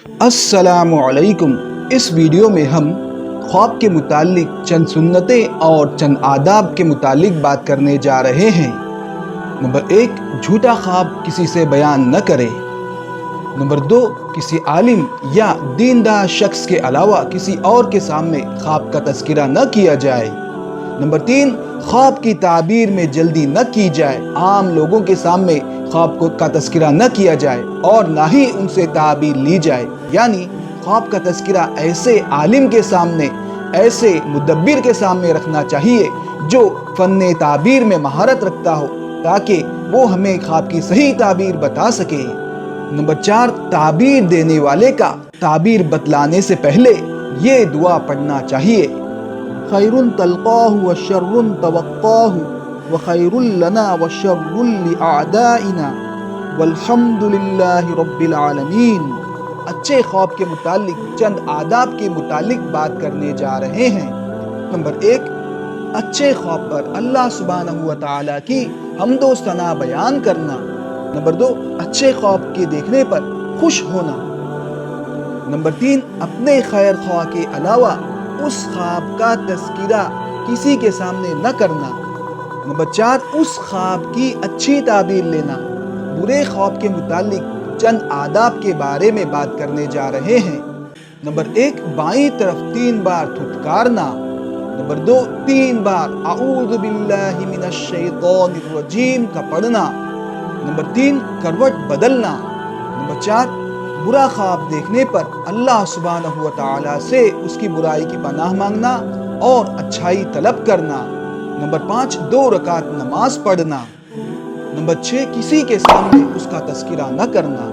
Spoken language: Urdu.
السلام علیکم۔ اس ویڈیو میں ہم خواب کے متعلق چند سنتیں اور چند آداب کے متعلق بات کرنے جا رہے ہیں۔ نمبر 1، جھوٹا خواب کسی سے بیان نہ کرے۔ نمبر 2، کسی عالم یا دیندار شخص کے علاوہ کسی اور کے سامنے خواب کا تذکرہ نہ کیا جائے۔ نمبر 3، خواب کی تعبیر میں جلدی نہ کی جائے۔ عام لوگوں کے سامنے خواب کا تذکرہ نہ کیا جائے اور نہ ہی ان سے تعبیر لی جائے، یعنی خواب کا تذکرہ ایسے عالم کے سامنے، ایسے مدبر کے سامنے رکھنا چاہیے جو فن تعبیر میں مہارت رکھتا ہو، تاکہ وہ ہمیں خواب کی صحیح تعبیر بتا سکے۔ نمبر 4، تعبیر دینے والے کا تعبیر بتلانے سے پہلے یہ دعا پڑھنا چاہیے: خیر تلقاہ وشر توقاہ وخیر لنا وشر لأعدائنا والحمد للہ رب العالمین۔ اچھے خواب کے متعلق چند آداب کے متعلق بات کرنے جا رہے ہیں۔ نمبر 1، اچھے خواب پر اللہ سبحانہ و تعالیٰ کی حمد و ثنا بیان کرنا۔ نمبر 2، اچھے خواب کے دیکھنے پر خوش ہونا۔ نمبر 3، اپنے خیر خواہ کے علاوہ اس خواب کا تذکرہ کسی کے سامنے نہ کرنا۔ نمبر 4، اس خواب کی اچھی تعبیر لینا۔ برے خواب کے متعلق چند آداب کے بارے میں بات کرنے جا رہے ہیں۔ نمبر 1، بائیں طرف 3 بار تھتکارنا۔ نمبر 2، 3 بار اعوذ باللہ من الشیطان الرجیم کا پڑھنا۔ نمبر 3، کروٹ بدلنا۔ نمبر 4، برا خواب دیکھنے پر اللہ سبحانہ و تعالیٰ سے اس کی برائی کی پناہ مانگنا اور اچھائی طلب کرنا۔ نمبر 5، 2 رکعت نماز پڑھنا۔ نمبر 6، کسی کے سامنے اس کا تذکرہ نہ کرنا۔